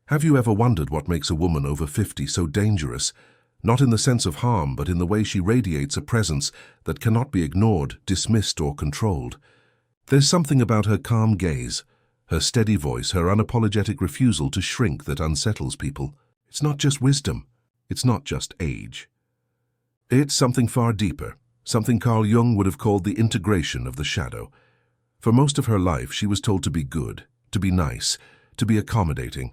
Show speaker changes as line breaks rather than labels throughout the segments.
Have you ever wondered what makes a woman over 50 so dangerous? Not in the sense of harm, but in the way she radiates a presence that cannot be ignored, dismissed, or controlled. There's something about her calm gaze, her steady voice, her unapologetic refusal to shrink that unsettles people. It's not just wisdom. It's not just age. It's something far deeper, something Carl Jung would have called the integration of the shadow. For most of her life, she was told to be good, to be nice, to be accommodating.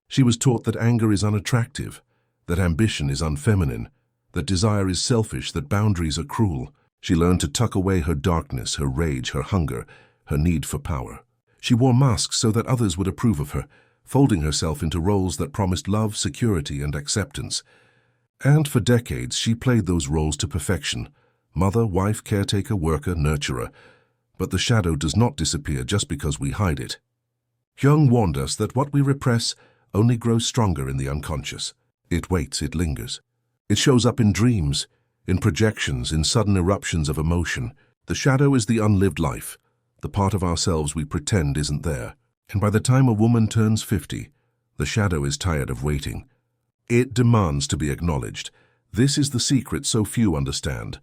She was taught that anger is unattractive, that ambition is unfeminine, that desire is selfish, that boundaries are cruel. She learned to tuck away her darkness, her rage, her hunger, her need for power. She wore masks so that others would approve of her, folding herself into roles that promised love, security, and acceptance. And for decades, she played those roles to perfection: mother, wife, caretaker, worker, nurturer. But the shadow does not disappear just because we hide it. Jung warned us that what we repress only grows stronger in the unconscious. It waits, it lingers. It shows up in dreams, in projections, in sudden eruptions of emotion. The shadow is the unlived life, the part of ourselves we pretend isn't there. And by the time a woman turns 50, the shadow is tired of waiting. It demands to be acknowledged. This is the secret so few understand.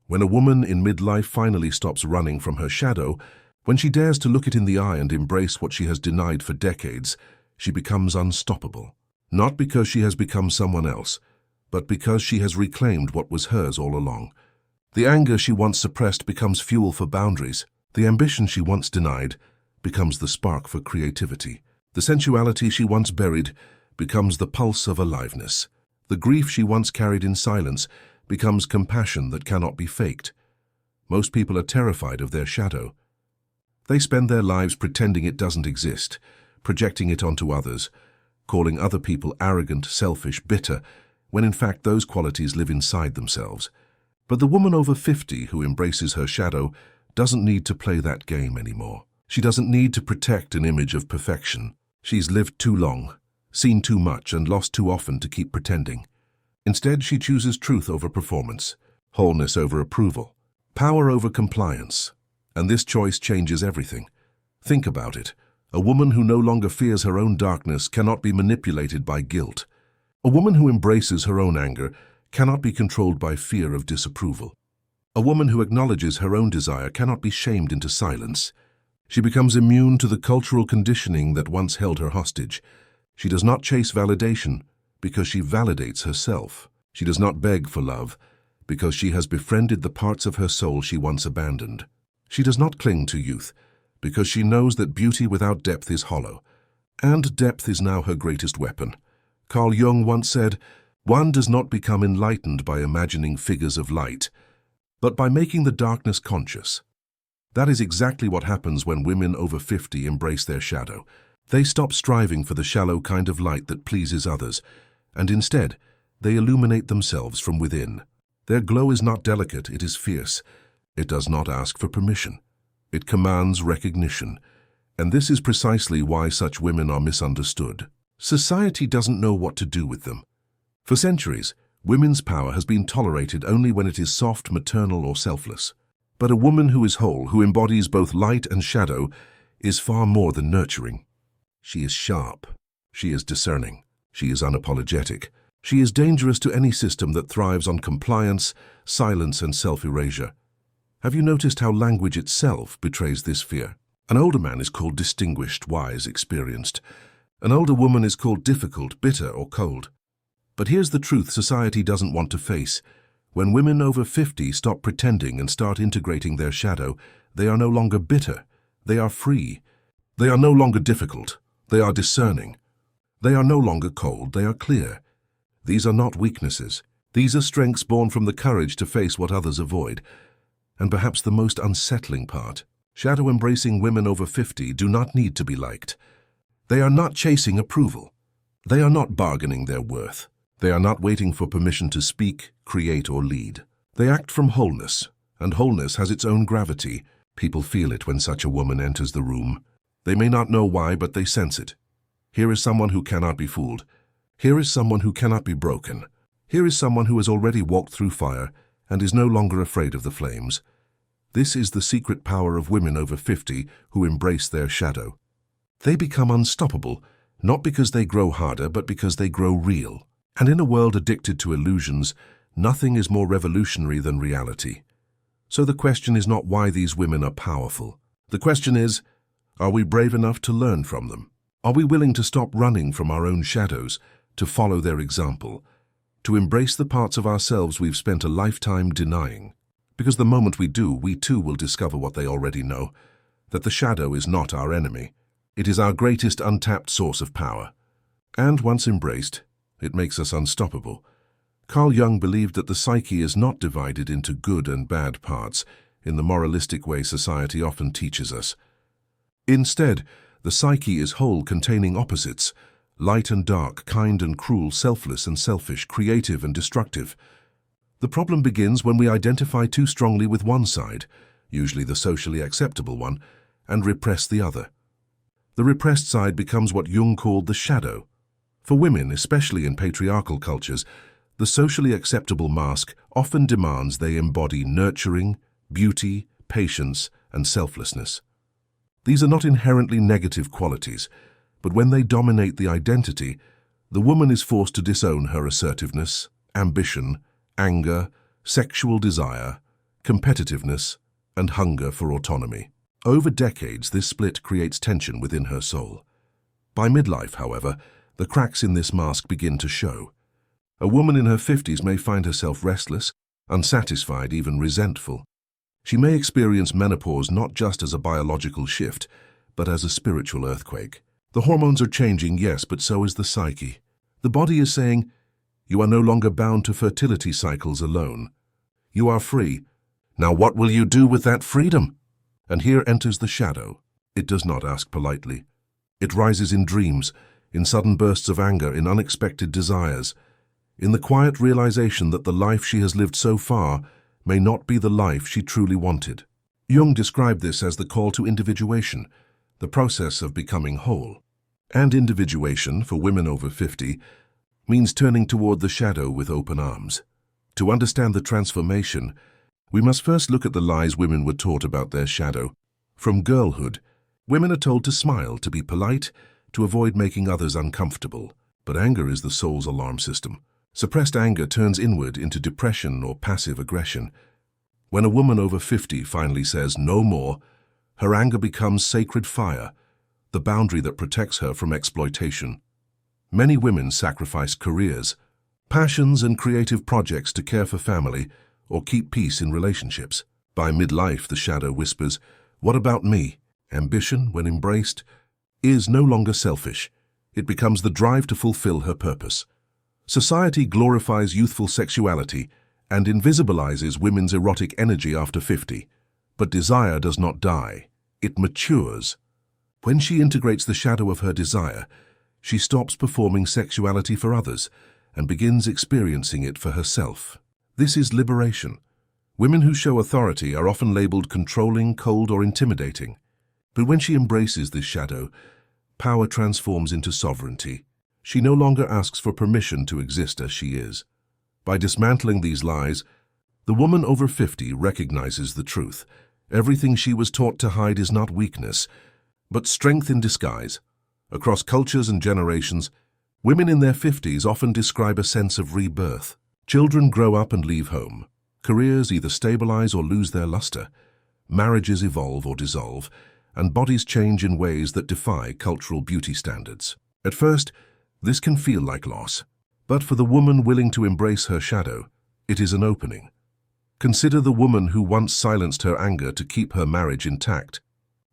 When a woman in midlife finally stops running from her shadow, when she dares to look it in the eye and embrace what she has denied for decades, she becomes unstoppable. Not because she has become someone else, but because she has reclaimed what was hers all along. The anger she once suppressed becomes fuel for boundaries. The ambition she once denied becomes the spark for creativity. The sensuality she once buried becomes the pulse of aliveness. The grief she once carried in silence becomes compassion that cannot be faked. Most people are terrified of their shadow. They spend their lives pretending it doesn't exist, projecting it onto others, calling other people arrogant, selfish, bitter, when in fact those qualities live inside themselves. But the woman over 50 who embraces her shadow doesn't need to play that game anymore. She doesn't need to protect an image of perfection. She's lived too long, seen too much, and lost too often to keep pretending. Instead, she chooses truth over performance, wholeness over approval, power over compliance. And this choice changes everything. Think about it. A woman who no longer fears her own darkness cannot be manipulated by guilt. A woman who embraces her own anger cannot be controlled by fear of disapproval. A woman who acknowledges her own desire cannot be shamed into silence. She becomes immune to the cultural conditioning that once held her hostage. She does not chase validation because she validates herself. She does not beg for love because she has befriended the parts of her soul she once abandoned. She does not cling to youth because she knows that beauty without depth is hollow, and depth is now her greatest weapon. Carl Jung once said, "One does not become enlightened by imagining figures of light, but by making the darkness conscious." That is exactly what happens when women over 50 embrace their shadow. They stop striving for the shallow kind of light that pleases others, and instead, they illuminate themselves from within. Their glow is not delicate, it is fierce. It does not ask for permission. It commands recognition, and this is precisely why such women are misunderstood. Society doesn't know what to do with them. For centuries, women's power has been tolerated only when it is soft, maternal, or selfless. But a woman who is whole, who embodies both light and shadow, is far more than nurturing. She is sharp. She is discerning. She is unapologetic. She is dangerous to any system that thrives on compliance, silence, and self-erasure. Have you noticed how language itself betrays this fear? An older man is called distinguished, wise, experienced. An older woman is called difficult, bitter, or cold. But here's the truth society doesn't want to face. When women over 50 stop pretending and start integrating their shadow, they are no longer bitter. They are free. They are no longer difficult. They are discerning. They are no longer cold. They are clear. These are not weaknesses. These are strengths born from the courage to face what others avoid. And perhaps the most unsettling part, shadow-embracing women over 50 do not need to be liked. They are not chasing approval. They are not bargaining their worth. They are not waiting for permission to speak, create, or lead. They act from wholeness, and wholeness has its own gravity. People feel it when such a woman enters the room. They may not know why, but they sense it. Here is someone who cannot be fooled. Here is someone who cannot be broken. Here is someone who has already walked through fire and is no longer afraid of the flames. This is the secret power of women over 50 who embrace their shadow. They become unstoppable not because they grow harder, but because they grow real. And in a world addicted to illusions, nothing is more revolutionary than reality. So the question is not why these women are powerful. The question is, are we brave enough to learn from them? Are we willing to stop running from our own shadows, to follow their example, to embrace the parts of ourselves we've spent a lifetime denying? Because the moment we do, we too will discover what they already know, that the shadow is not our enemy. It is our greatest untapped source of power. And once embraced, it makes us unstoppable. Carl Jung believed that the psyche is not divided into good and bad parts in the moralistic way society often teaches us. Instead, the psyche is whole, containing opposites, light and dark, kind and cruel, selfless and selfish, creative and destructive. The problem begins when we identify too strongly with one side, usually the socially acceptable one, and repress the other. The repressed side becomes what Jung called the shadow. For women, especially in patriarchal cultures, the socially acceptable mask often demands they embody nurturing, beauty, patience, and selflessness. These are not inherently negative qualities, but when they dominate the identity, the woman is forced to disown her assertiveness, ambition, anger, sexual desire, competitiveness, and hunger for autonomy. Over decades, this split creates tension within her soul. By midlife, however, the cracks in this mask begin to show. A woman in her 50s may find herself restless, unsatisfied, even resentful. She may experience menopause not just as a biological shift, but as a spiritual earthquake. The hormones are changing, yes, but so is the psyche. The body is saying, you are no longer bound to fertility cycles alone. You are free. Now what will you do with that freedom? And here enters the shadow. It does not ask politely. It rises in dreams, in sudden bursts of anger, in unexpected desires, in the quiet realization that the life she has lived so far may not be the life she truly wanted. Jung described this as the call to individuation, the process of becoming whole. And individuation, for women over 50, means turning toward the shadow with open arms. To understand the transformation, we must first look at the lies women were taught about their shadow. From girlhood, women are told to smile, to be polite, to avoid making others uncomfortable. But anger is the soul's alarm system. Suppressed anger turns inward into depression or passive aggression. When a woman over 50 finally says no more, her anger becomes sacred fire, the boundary that protects her from exploitation. Many women sacrifice careers, passions, and creative projects to care for family or keep peace in relationships. By midlife, the shadow whispers, "What about me?" Ambition, when embraced, is no longer selfish. It becomes the drive to fulfill her purpose. Society glorifies youthful sexuality and invisibilizes women's erotic energy after 50. But desire does not die. It matures. When she integrates the shadow of her desire, she stops performing sexuality for others and begins experiencing it for herself. This is liberation. Women who show authority are often labeled controlling, cold, or intimidating. But when she embraces this shadow, power transforms into sovereignty. She no longer asks for permission to exist as she is. By dismantling these lies, the woman over 50 recognizes the truth. Everything she was taught to hide is not weakness, but strength in disguise. Across cultures and generations, women in their 50s often describe a sense of rebirth. Children grow up and leave home. Careers either stabilize or lose their luster. Marriages evolve or dissolve, and bodies change in ways that defy cultural beauty standards. At first, this can feel like loss, but for the woman willing to embrace her shadow, it is an opening. Consider the woman who once silenced her anger to keep her marriage intact.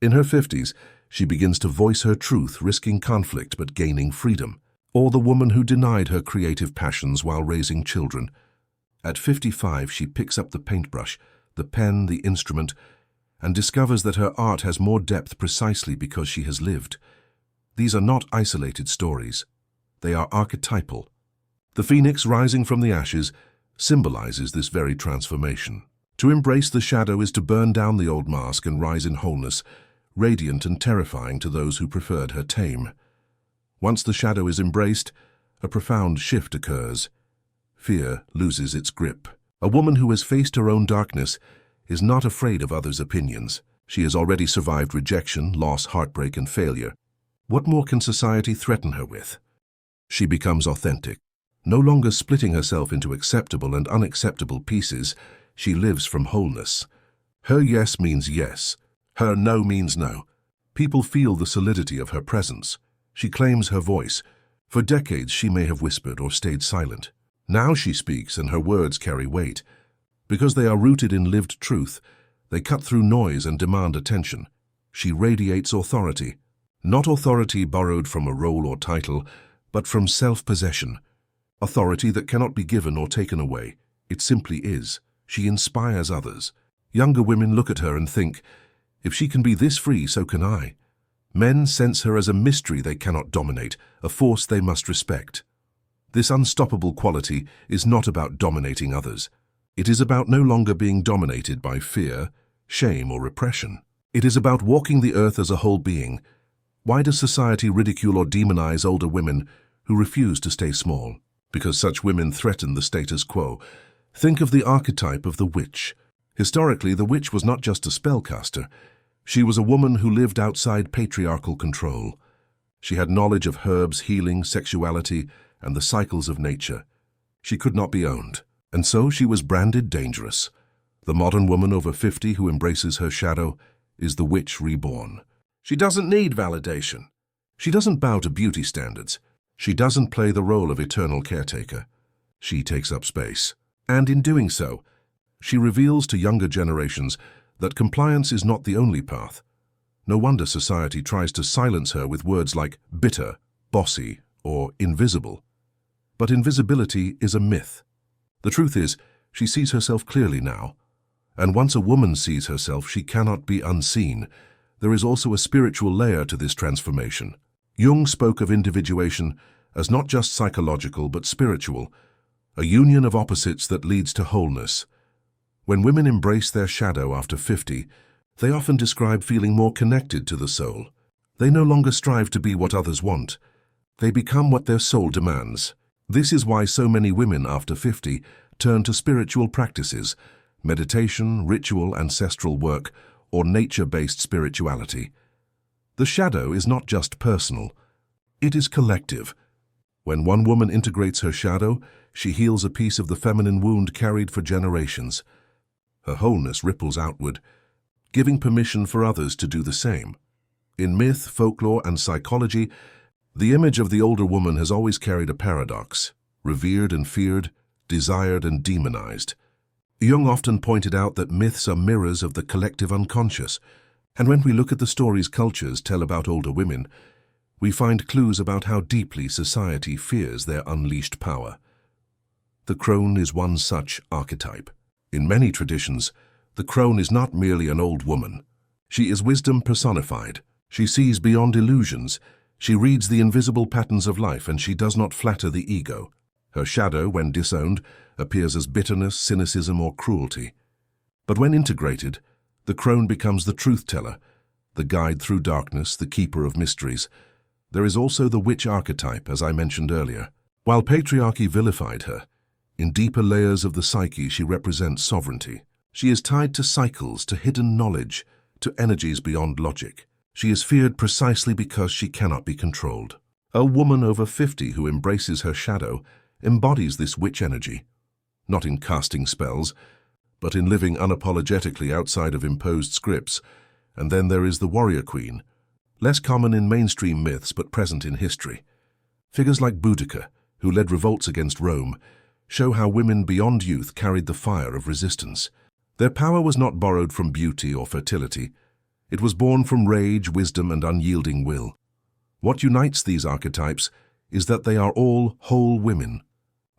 In her 50s, she begins to voice her truth, risking conflict but gaining freedom. Or the woman who denied her creative passions while raising children. At 55, she picks up the paintbrush, the pen, the instrument, and discovers that her art has more depth precisely because she has lived. These are not isolated stories. They are archetypal. The phoenix rising from the ashes symbolizes this very transformation. To embrace the shadow is to burn down the old mask and rise in wholeness, radiant and terrifying to those who preferred her tame. Once the shadow is embraced, a profound shift occurs. Fear loses its grip. A woman who has faced her own darkness is not afraid of others' opinions. She has already survived rejection, loss, heartbreak, and failure. What more can society threaten her with? She becomes authentic. No longer splitting herself into acceptable and unacceptable pieces, she lives from wholeness. Her yes means yes. Her no means no. People feel the solidity of her presence. She claims her voice. For decades she may have whispered or stayed silent. Now she speaks and her words carry weight. Because they are rooted in lived truth, they cut through noise and demand attention. She radiates authority. Not authority borrowed from a role or title, but from self-possession. Authority that cannot be given or taken away. It simply is. She inspires others. Younger women look at her and think, if she can be this free, so can I. Men sense her as a mystery they cannot dominate, a force they must respect. This unstoppable quality is not about dominating others. It is about no longer being dominated by fear, shame, or repression. It is about walking the earth as a whole being. Why does society ridicule or demonize older women who refuse to stay small? Because such women threaten the status quo. Think of the archetype of the witch. Historically, the witch was not just a spellcaster. She was a woman who lived outside patriarchal control. She had knowledge of herbs, healing, sexuality, and the cycles of nature. She could not be owned, and so she was branded dangerous. The modern woman over 50 who embraces her shadow is the witch reborn. She doesn't need validation. She doesn't bow to beauty standards. She doesn't play the role of eternal caretaker. She takes up space. And in doing so, she reveals to younger generations that compliance is not the only path. No wonder society tries to silence her with words like bitter, bossy, or invisible. But invisibility is a myth. The truth is, she sees herself clearly now. And once a woman sees herself, she cannot be unseen. There is also a spiritual layer to this transformation. Jung spoke of individuation as not just psychological but spiritual, a union of opposites that leads to wholeness. When women embrace their shadow after 50, they often describe feeling more connected to the soul. They no longer strive to be what others want. They become what their soul demands. This is why so many women after 50 turn to spiritual practices, meditation, ritual, ancestral work, or nature-based spirituality. The shadow is not just personal, it is collective. When one woman integrates her shadow, she heals a piece of the feminine wound carried for generations. Her wholeness ripples outward, giving permission for others to do the same. In myth, folklore, and psychology, the image of the older woman has always carried a paradox: revered and feared, desired and demonized. Jung often pointed out that myths are mirrors of the collective unconscious, and when we look at the stories cultures tell about older women, we find clues about how deeply society fears their unleashed power. The crone is one such archetype. In many traditions, the crone is not merely an old woman. She is wisdom personified. She sees beyond illusions. She reads the invisible patterns of life, and she does not flatter the ego. Her shadow, when disowned, appears as bitterness, cynicism, or cruelty. But when integrated, the crone becomes the truth-teller, the guide through darkness, the keeper of mysteries. There is also the witch archetype, as I mentioned earlier. While patriarchy vilified her, in deeper layers of the psyche she represents sovereignty. She is tied to cycles, to hidden knowledge, to energies beyond logic. She is feared precisely because she cannot be controlled. A woman over 50 who embraces her shadow embodies this witch energy, not in casting spells, but in living unapologetically outside of imposed scripts. And then there is the warrior queen, less common in mainstream myths but present in history. Figures like Boudica, who led revolts against Rome, show how women beyond youth carried the fire of resistance. Their power was not borrowed from beauty or fertility. It was born from rage, wisdom, and unyielding will. What unites these archetypes is that they are all whole women.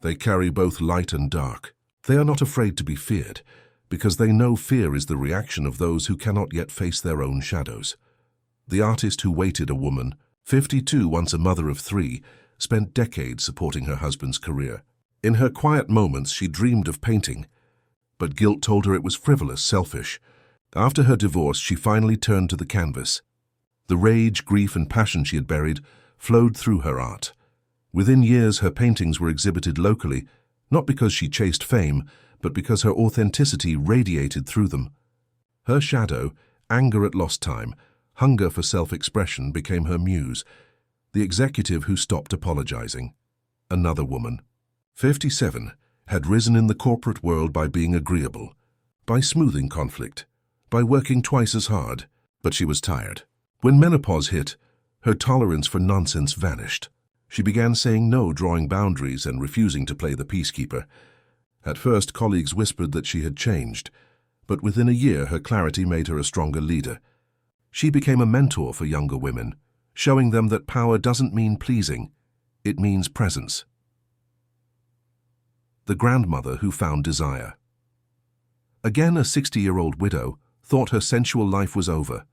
They carry both light and dark. They are not afraid to be feared, because they know fear is the reaction of those who cannot yet face their own shadows. The artist who waited a woman, 52, once a mother of 3, spent decades supporting her husband's career. In her quiet moments, she dreamed of painting, but guilt told her it was frivolous, selfish. After her divorce, she finally turned to the canvas. The rage, grief, and passion she had buried flowed through her art. Within years, her paintings were exhibited locally, not because she chased fame, but because her authenticity radiated through them. Her shadow, anger at lost time, Hunger for self-expression became her muse, the executive who stopped apologizing. Another woman, 57, had risen in the corporate world by being agreeable, by smoothing conflict, by working twice as hard, but she was tired. When menopause hit, her tolerance for nonsense vanished. She began saying no, drawing boundaries and refusing to play the peacekeeper. At first, colleagues whispered that she had changed, but within a year her clarity made her a stronger leader. She became a mentor for younger women, showing them that power doesn't mean pleasing, it means presence. The grandmother who found desire. Again, a 60-year-old widow thought her sensual life was over,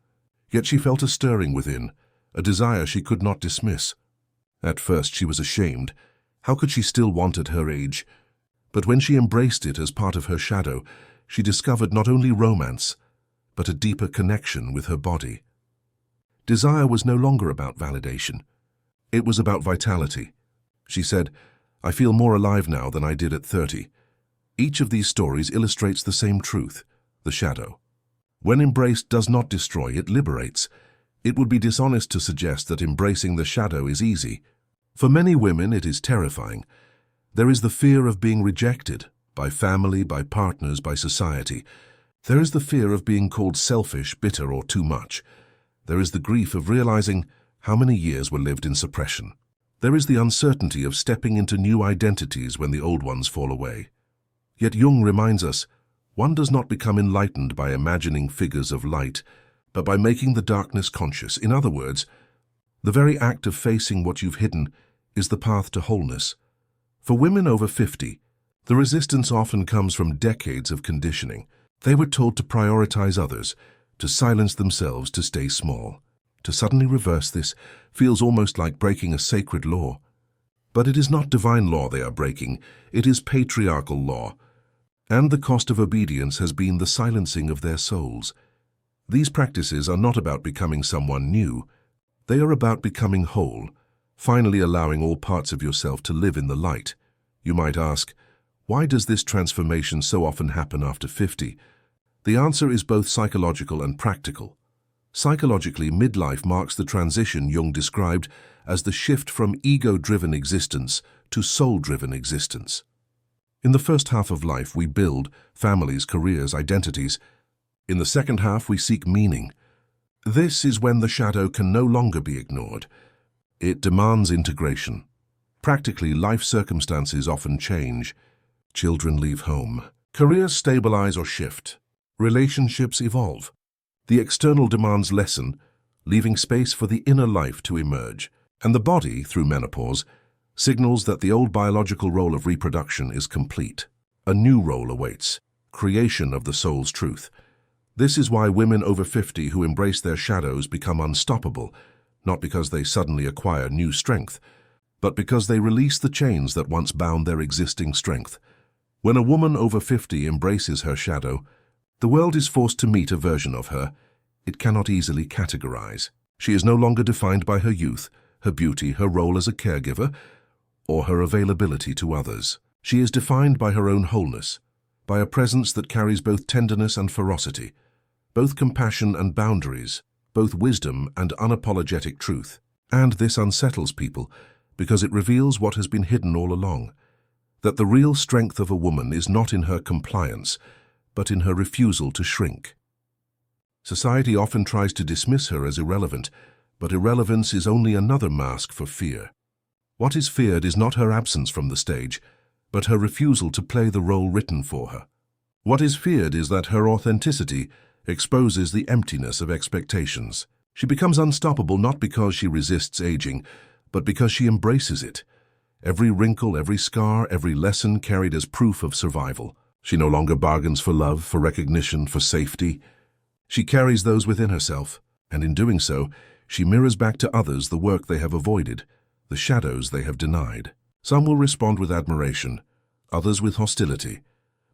yet she felt a stirring within, a desire she could not dismiss. At first she was ashamed. How could she still want at her age? But when she embraced it as part of her shadow, she discovered not only romance, but a deeper connection with her body. Desire was no longer about validation. It was about vitality. She said, "I feel more alive now than I did at 30. Each of these stories illustrates the same truth, the shadow. When embraced does not destroy, it liberates. It would be dishonest to suggest that embracing the shadow is easy. For many women, it is terrifying. There is the fear of being rejected, by family, by partners, by society. There is the fear of being called selfish, bitter, or too much. There is the grief of realizing how many years were lived in suppression. There is the uncertainty of stepping into new identities when the old ones fall away. Yet Jung reminds us, one does not become enlightened by imagining figures of light, but by making the darkness conscious. In other words, the very act of facing what you've hidden is the path to wholeness. For women over 50, the resistance often comes from decades of conditioning. They were told to prioritize others, to silence themselves, to stay small. To suddenly reverse this feels almost like breaking a sacred law. But it is not divine law they are breaking, it is patriarchal law. And the cost of obedience has been the silencing of their souls. These practices are not about becoming someone new. They are about becoming whole, finally allowing all parts of yourself to live in the light. You might ask, why does this transformation so often happen after 50? The answer is both psychological and practical. Psychologically, midlife marks the transition Jung described as the shift from ego-driven existence to soul-driven existence. In the first half of life, we build families, careers, identities. In the second half, we seek meaning. This is when the shadow can no longer be ignored. It demands integration. Practically, life circumstances often change. Children leave home. Careers stabilize or shift. Relationships evolve. The external demands lessen, leaving space for the inner life to emerge. And the body, through menopause, signals that the old biological role of reproduction is complete. A new role awaits, creation of the soul's truth. This is why women over 50 who embrace their shadows become unstoppable, not because they suddenly acquire new strength, but because they release the chains that once bound their existing strength. When a woman over 50 embraces her shadow, the world is forced to meet a version of her it cannot easily categorize. She is no longer defined by her youth, her beauty, her role as a caregiver, or her availability to others. She is defined by her own wholeness, by a presence that carries both tenderness and ferocity, both compassion and boundaries, both wisdom and unapologetic truth. And this unsettles people because it reveals what has been hidden all along, that the real strength of a woman is not in her compliance, but in her refusal to shrink. Society often tries to dismiss her as irrelevant, but irrelevance is only another mask for fear. What is feared is not her absence from the stage, but her refusal to play the role written for her. What is feared is that her authenticity exposes the emptiness of expectations. She becomes unstoppable not because she resists aging, but because she embraces it. Every wrinkle, every scar, every lesson carried as proof of survival. She no longer bargains for love, for recognition, for safety. She carries those within herself, and in doing so, she mirrors back to others the work they have avoided, the shadows they have denied. Some will respond with admiration, others with hostility,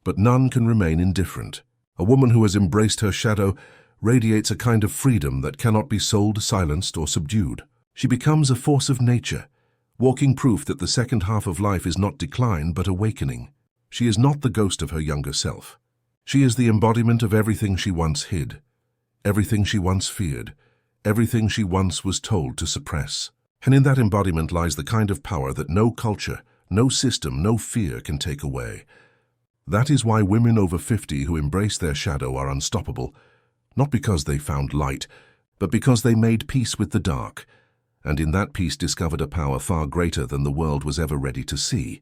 but none can remain indifferent. A woman who has embraced her shadow radiates a kind of freedom that cannot be sold, silenced, or subdued. She becomes a force of nature, walking proof that the second half of life is not decline but awakening. She is not the ghost of her younger self. She is the embodiment of everything she once hid, everything she once feared, everything she once was told to suppress. And in that embodiment lies the kind of power that no culture, no system, no fear can take away. That is why women over 50 who embrace their shadow are unstoppable, not because they found light, but because they made peace with the dark, and in that peace discovered a power far greater than the world was ever ready to see.